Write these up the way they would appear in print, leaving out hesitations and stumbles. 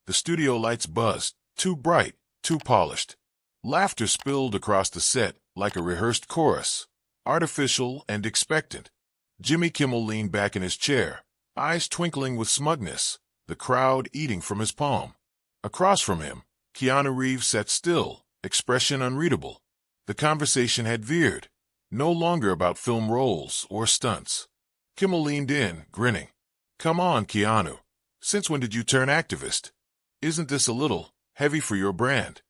The studio lights buzzed, too bright, too polished. Laughter spilled across the set like a rehearsed chorus, artificial and expectant. Jimmy Kimmel leaned back in his chair, eyes twinkling with smugness, the crowd eating from his palm. Across from him, Keanu Reeves sat still, expression unreadable. The conversation had veered, no longer about film roles or stunts. Kimmel leaned in, grinning. "Come on, Keanu. Since when did you turn activist? Isn't this a little heavy for your brand?"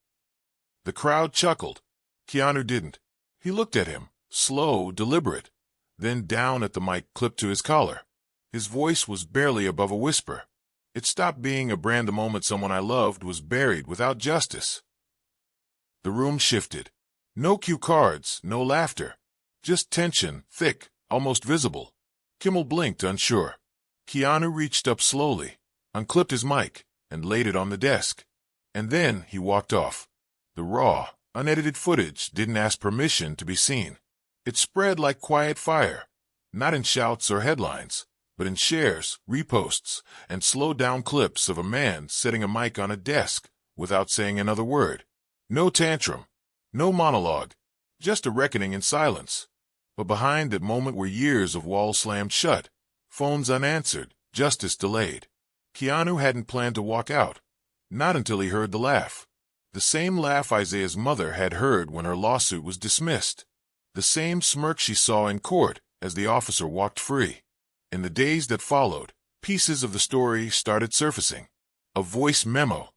The crowd chuckled. Keanu didn't. He looked at him, slow, deliberate, then down at the mic clipped to his collar. His voice was barely above a whisper. It stopped being a brand the moment someone I loved was buried without justice. The room shifted. No cue cards, no laughter. Just tension, thick, almost visible. Kimmel blinked, unsure. Keanu reached up slowly, unclipped his mic, and laid it on the desk. And then he walked off. The raw, unedited footage didn't ask permission to be seen. It spread like quiet fire, not in shouts or headlines, but in shares, reposts, and slowed-down clips of a man setting a mic on a desk without saying another word. No tantrum, no monologue, just a reckoning in silence. But behind that moment were years of walls slammed shut, phones unanswered, justice delayed. Keanu hadn't planned to walk out, not until he heard the laugh. The same laugh Isaiah's mother had heard when her lawsuit was dismissed. The same smirk she saw in court as the officer walked free. In the days that followed, pieces of the story started surfacing. A voice memo,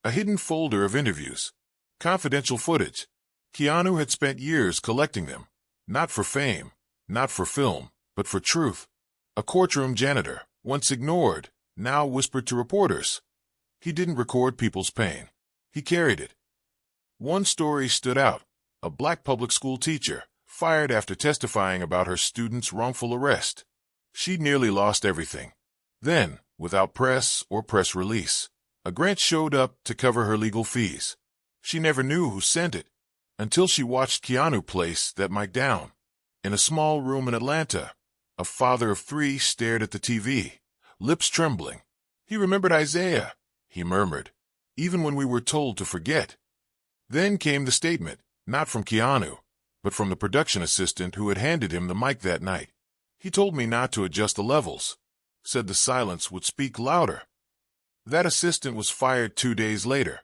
a hidden folder of interviews, confidential footage. Keanu had spent years collecting them, not for fame, not for film, but for truth. A courtroom janitor, once ignored, now whispered to reporters. He didn't record people's pain. He carried it. One story stood out. A black public school teacher, fired after testifying about her student's wrongful arrest. She'd nearly lost everything. Then, without press or press release, a grant showed up to cover her legal fees. She never knew who sent it, until she watched Keanu place that mic down. In a small room in Atlanta, a father of 3 stared at the TV, lips trembling. "He remembered Isaiah," he murmured, "even when we were told to forget." Then came the statement, not from Keanu, but from the production assistant who had handed him the mic that night. "He told me not to adjust the levels, said the silence would speak louder." That assistant was fired 2 days later.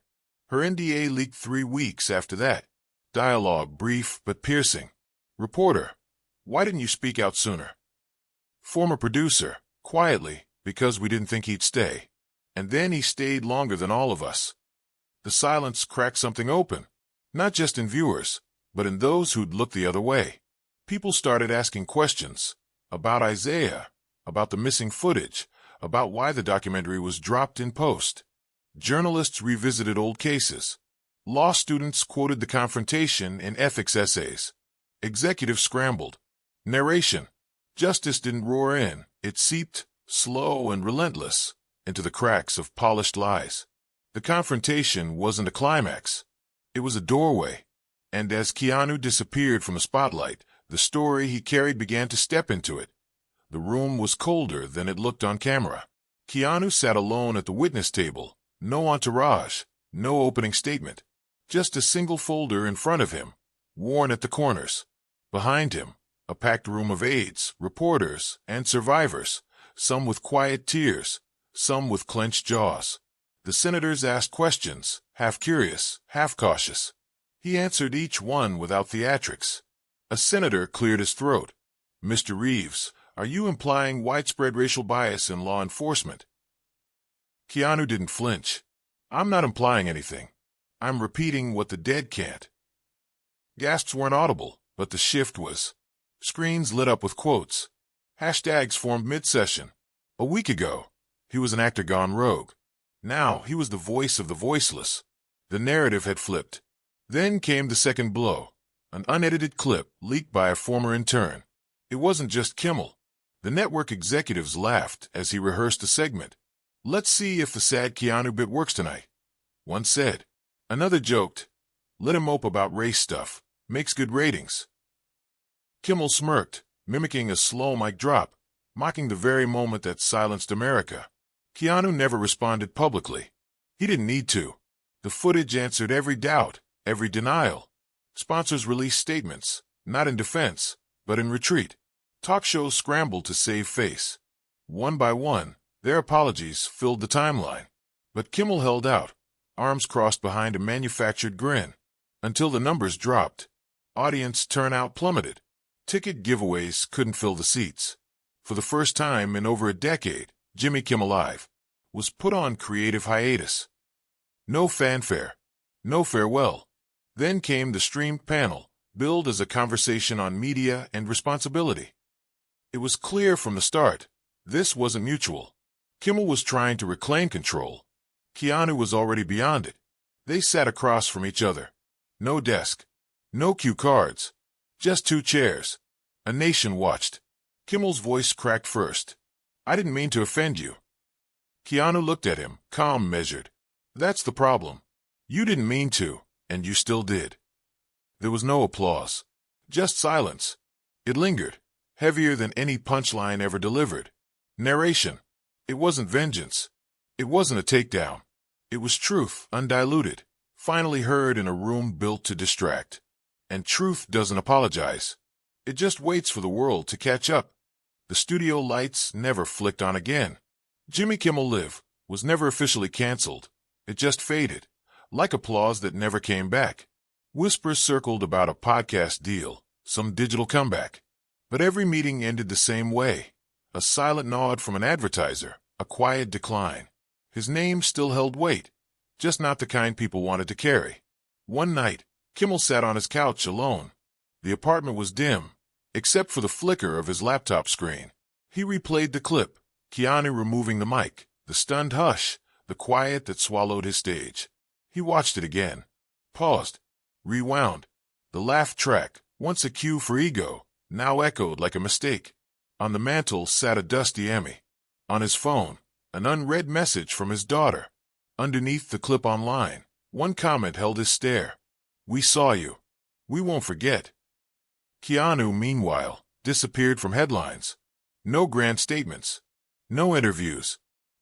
Her NDA leaked 3 weeks after that. Dialogue brief but piercing. Reporter, "Why didn't you speak out sooner?" Former producer, quietly, "Because we didn't think he'd stay. And then he stayed longer than all of us." The silence cracked something open, not just in viewers, but in those who'd looked the other way. People started asking questions about Isaiah, about the missing footage, about why the documentary was dropped in post. Journalists revisited old cases. Law students quoted the Confrontation in ethics essays. Executives scrambled. Narration. Justice didn't roar in. It seeped, slow and relentless, into the cracks of polished lies. The confrontation wasn't a climax. It was a doorway. And as Keanu disappeared from the spotlight, the story he carried began to step into it. The room was colder than it looked on camera. Keanu sat alone at the witness table. No entourage, no opening statement. Just a single folder in front of him, worn at the corners. Behind him, a packed room of aides, reporters, and survivors, some with quiet tears, some with clenched jaws. The senators asked questions, half curious, half cautious. He answered each one without theatrics. A senator cleared his throat. "Mr. Reeves, are you implying widespread racial bias in law enforcement?" Keanu didn't flinch. "I'm not implying anything. I'm repeating what the dead can't." Gasps weren't audible, but the shift was. Screens lit up with quotes. Hashtags formed mid-session. A week ago, he was an actor gone rogue. Now he was the voice of the voiceless. The narrative had flipped. Then came the second blow. An unedited clip leaked by a former intern. It wasn't just Kimmel. The network executives laughed as he rehearsed the segment. "Let's see if the sad Keanu bit works tonight," one said. Another joked, "Let him mope about race stuff. Makes good ratings." Kimmel smirked, mimicking a slow mic drop, mocking the very moment that silenced America. Keanu never responded publicly. He didn't need to. The footage answered every doubt, every denial. Sponsors released statements, not in defense, but in retreat. Talk shows scrambled to save face. One by one, their apologies filled the timeline. But Kimmel held out, arms crossed behind a manufactured grin. Until the numbers dropped. Audience turnout plummeted. Ticket giveaways couldn't fill the seats. For the first time in over a decade, Jimmy Kimmel Live was put on creative hiatus. No fanfare. No farewell. Then came the streamed panel, billed as a conversation on media and responsibility. It was clear from the start, this wasn't mutual. Kimmel was trying to reclaim control. Keanu was already beyond it. They sat across from each other. No desk. No cue cards. Just two chairs. A nation watched. Kimmel's voice cracked first. I didn't mean to offend you. Keanu looked at him, calm, measured. That's the problem. You didn't mean to, and you still did. There was no applause. Just silence. It lingered, heavier than any punchline ever delivered. Narration. It wasn't vengeance. It wasn't a takedown. It was truth, undiluted, finally heard in a room built to distract. And truth doesn't apologize. It just waits for the world to catch up. The studio lights never flicked on again. Jimmy Kimmel Live was never officially canceled. It just faded, like applause that never came back. Whispers circled about a podcast deal, some digital comeback. But every meeting ended the same way. A silent nod from an advertiser, a quiet decline. His name still held weight, just not the kind people wanted to carry. One night, Kimmel sat on his couch alone. The apartment was dim, except for the flicker of his laptop screen. He replayed the clip, Keanu removing the mic, the stunned hush, the quiet that swallowed his stage. He watched it again, paused, rewound. The laugh track, once a cue for ego, now echoed like a mistake. On the mantel sat a dusty Emmy. On his phone, an unread message from his daughter. Underneath the clip online, one comment held his stare. We saw you. We won't forget. Keanu, meanwhile, disappeared from headlines. No grand statements. No interviews.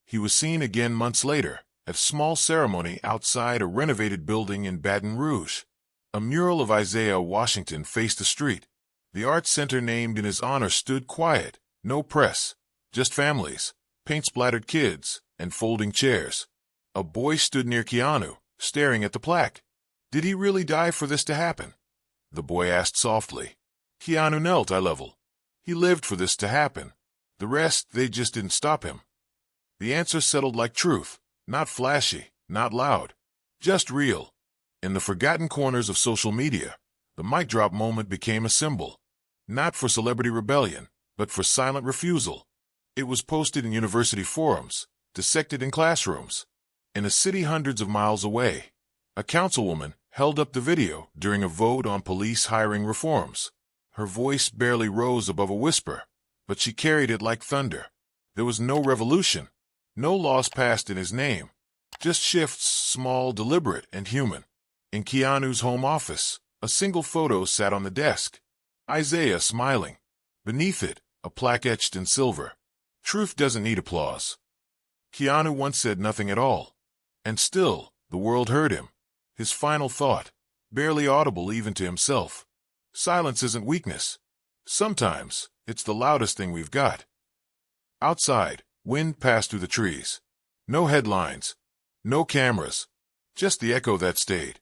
He was seen again months later, at a small ceremony outside a renovated building in Baton Rouge. A mural of Isaiah Washington faced the street. The art center named in his honor stood quiet, no press, just families, paint-splattered kids, and folding chairs. A boy stood near Keanu, staring at the plaque. Did he really die for this to happen? The boy asked softly. Keanu knelt eye level. He lived for this to happen. The rest, they just didn't stop him. The answer settled like truth, not flashy, not loud, just real. In the forgotten corners of social media, the mic drop moment became a symbol. Not for celebrity rebellion, but for silent refusal. It was posted in university forums, dissected in classrooms. In a city hundreds of miles away, a councilwoman held up the video during a vote on police hiring reforms. Her voice barely rose above a whisper, but she carried it like thunder. There was no revolution, no laws passed in his name, just shifts, small, deliberate, and human. In Keanu's home office, a single photo sat on the desk. Isaiah smiling. Beneath it, a plaque etched in silver. Truth doesn't need applause. Keanu once said nothing at all. And still, the world heard him. His final thought, barely audible even to himself. Silence isn't weakness. Sometimes, it's the loudest thing we've got. Outside, wind passed through the trees. No headlines. No cameras. Just the echo that stayed.